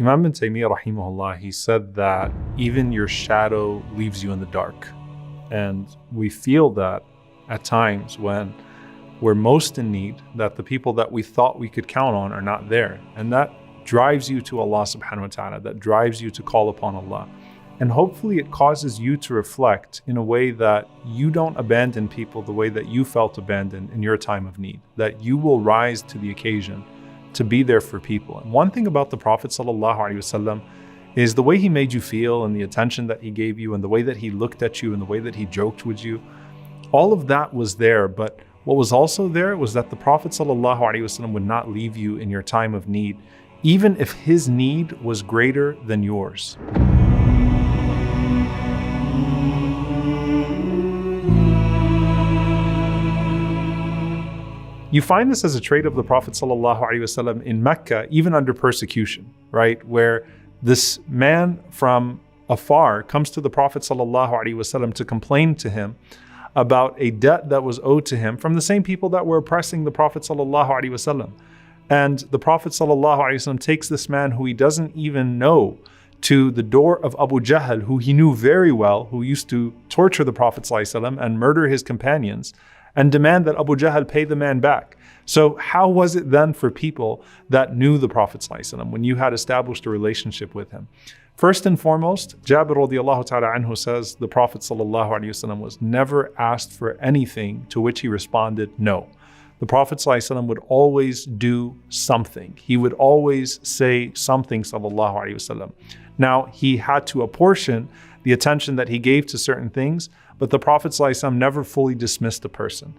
Imam ibn Taymiyyah rahimahullah, he said that even your shadow leaves you in the dark. And we feel that at times when we're most in need, that the people that we thought we could count on are not there. And that drives you to Allah subhanahu wa ta'ala, that drives you to call upon Allah. And hopefully it causes you to reflect in a way that you don't abandon people the way that you felt abandoned in your time of need, that you will rise to the occasion to be there for people. And one thing about the Prophet ﷺ is the way he made you feel and the attention that he gave you and the way that he looked at you and the way that he joked with you. All of that was there, but what was also there was that the Prophet ﷺ would not leave you in your time of need, even if his need was greater than yours. You find this as a trait of the Prophet ﷺ in Mecca, even under persecution, right? Where this man from afar comes to the Prophet ﷺ to complain to him about a debt that was owed to him from the same people that were oppressing the Prophet ﷺ. And the Prophet ﷺ takes this man who he doesn't even know to the door of Abu Jahl, who he knew very well, who used to torture the Prophet ﷺ and murder his companions, and demand that Abu Jahl pay the man back. So how was it then for people that knew the Prophet ﷺ when you had established a relationship with him? First and foremost, Jabir radiallahu ta'ala anhu says the Prophet ﷺ was never asked for anything to which he responded no. The Prophet ﷺ would always do something. He would always say something sallallahu alaihi wasallam. Now, he had to apportion the attention that he gave to certain things, but the Prophet ﷺ never fully dismissed a person.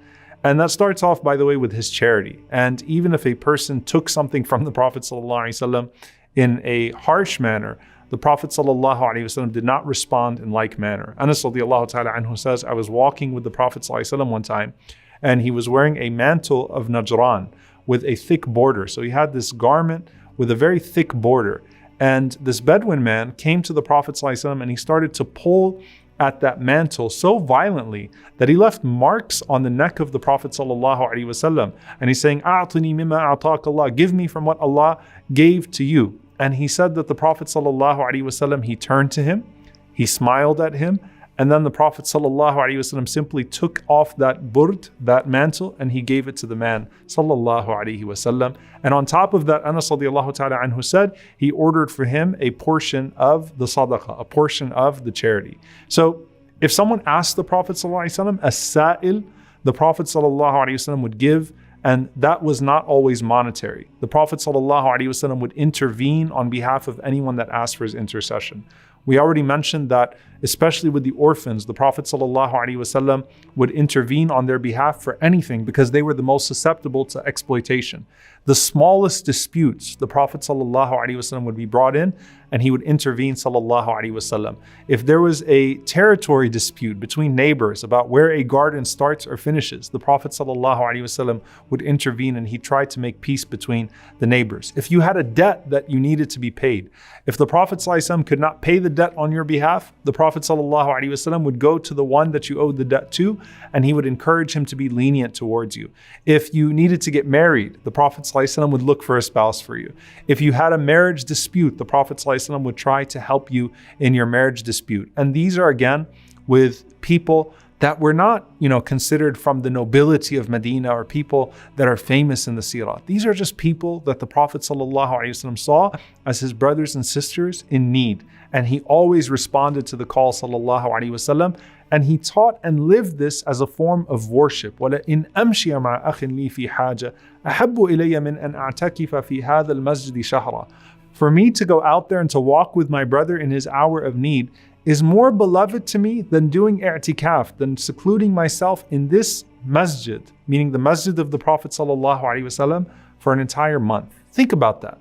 And that starts off, by the way, with his charity. And even if a person took something from the Prophet ﷺ in a harsh manner, the Prophet ﷺ did not respond in like manner. Anas radiallahu ta'ala anhu says, I was walking with the Prophet ﷺ one time, and he was wearing a mantle of Najran with a thick border. So he had this garment with a very thick border. And this Bedouin man came to the Prophet ﷺ and he started to pull at that mantle so violently that he left marks on the neck of the Prophet ﷺ. And he's saying, "A'tini mimma a'taka Allah, give me from what Allah gave to you." And he said that the Prophet ﷺ, he turned to him, he smiled at him, and then the Prophet ﷺ simply took off that burd, that mantle, and he gave it to the man ﷺ. And on top of that, Anas radiallahu ta'ala anhu said, he ordered for him a portion of the sadaqah, a portion of the charity. So if someone asked the Prophet ﷺ, as-sa'il, the Prophet ﷺ would give, and that was not always monetary. The Prophet ﷺ would intervene on behalf of anyone that asked for his intercession. We already mentioned that, especially with the orphans, the Prophet ﷺ would intervene on their behalf for anything because they were the most susceptible to exploitation. The smallest disputes, the Prophet ﷺ would be brought in and he would intervene ﷺ. If there was a territory dispute between neighbors about where a garden starts or finishes, the Prophet ﷺ would intervene and he tried to make peace between the neighbors. If you had a debt that you needed to be paid, if the Prophet ﷺ could not pay the debt on your behalf, the Prophet ﷺ would go to the one that you owed the debt to and he would encourage him to be lenient towards you. If you needed to get married, the Prophet ﷺ would look for a spouse for you. If you had a marriage dispute, the Prophet ﷺ would try to help you in your marriage dispute. And these are again with people that were not, considered from the nobility of Medina or people that are famous in the seerah. These are just people that the Prophet ﷺ saw as his brothers and sisters in need. And he always responded to the call ﷺ, and he taught and lived this as a form of worship. وَلَئِنْ أَمْشِيَ مَعَ أَخٍ لِي فِي حَاجَةٍ أَحَبُّ إِلَيَّ مِنْ أَنْ أَعْتَكِفَ فِي هَذَا الْمَسْجِدِ شَهْرًا. For me to go out there and to walk with my brother in his hour of need is more beloved to me than doing i'tikaf, than secluding myself in this masjid, meaning the masjid of the Prophet ﷺ, for an entire month. Think about that.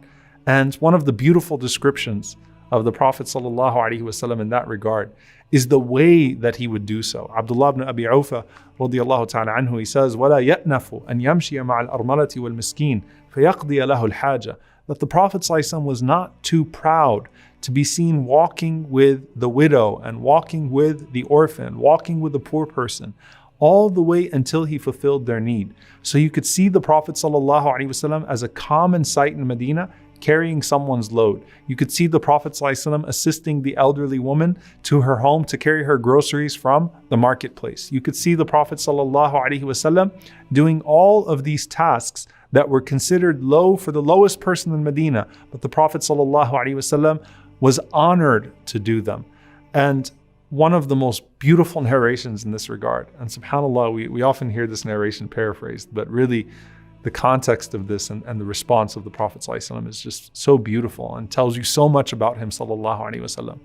And one of the beautiful descriptions of the Prophet ﷺ in that regard is the way that he would do so. Abdullah ibn Abi Awfa radiallahu ta'ala anhu, he says, وَلَا يَأْنَفُ أَنْ يَمْشِيَ مَعَ الْأَرْمَلَةِ وَالْمِسْكِينِ فَيَقْضِيَ لَهُ الْحَاجَةِ. That the Prophet ﷺ was not too proud to be seen walking with the widow and walking with the orphan, walking with the poor person, all the way until he fulfilled their need. So you could see the Prophet ﷺ as a common sight in Medina carrying someone's load. You could see the Prophet ﷺ assisting the elderly woman to her home to carry her groceries from the marketplace. You could see the Prophet ﷺ doing all of these tasks that were considered low for the lowest person in Medina, but the Prophet ﷺ was honored to do them. And one of the most beautiful narrations in this regard, and subhanAllah, we often hear this narration paraphrased, but really the context of this and the response of the Prophet ﷺ is just so beautiful and tells you so much about him sallallahu alaihi wasallam.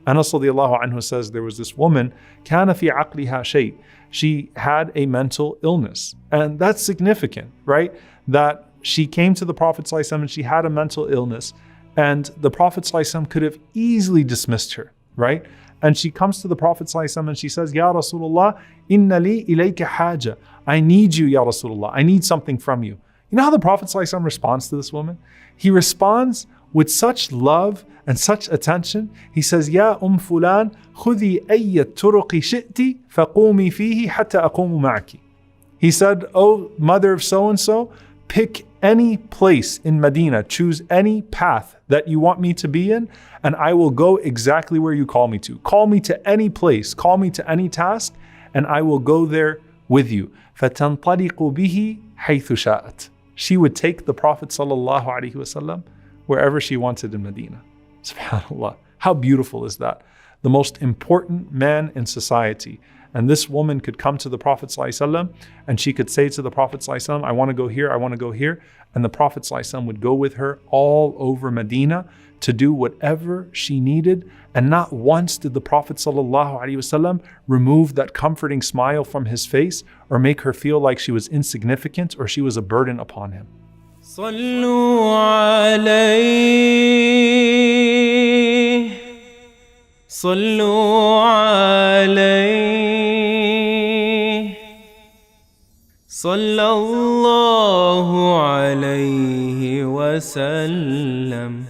Anas radiallahu anhu says there was this woman, كان في عقلها شيء. She had a mental illness, and that's significant, right? That she came to the Prophet ﷺ and she had a mental illness, and the Prophet ﷺ could have easily dismissed her, right? And she comes to the Prophet ﷺ and she says, Ya Rasulullah, inna li ilayka haja. I need you, Ya Rasulullah. I need something from you. You know how the Prophet ﷺ responds to this woman? He responds with such love and such attention. He says, Ya fulan, khudi ayyat turuqi shi'ti faqumi fihi hatta aqumu ma'aki. He said, oh, mother of so-and-so, pick any place in Medina, choose any path that you want me to be in, and I will go exactly where you call me to. Call me to any place, call me to any task, and I will go there with you. فَتَنْطَلِقُ بِهِ حَيْثُ شَاءَتْ. She would take the Prophet ﷺ wherever she wanted in Medina. SubhanAllah. How beautiful is that? The most important man in society. And this woman could come to the Prophet ﷺ and she could say to the Prophet ﷺ, I want to go here, I want to go here. And the Prophet ﷺ would go with her all over Medina to do whatever she needed. And not once did the Prophet ﷺ remove that comforting smile from his face or make her feel like she was insignificant or she was a burden upon him. صلوا عليه صلوا عليه صلى الله عليه وسلم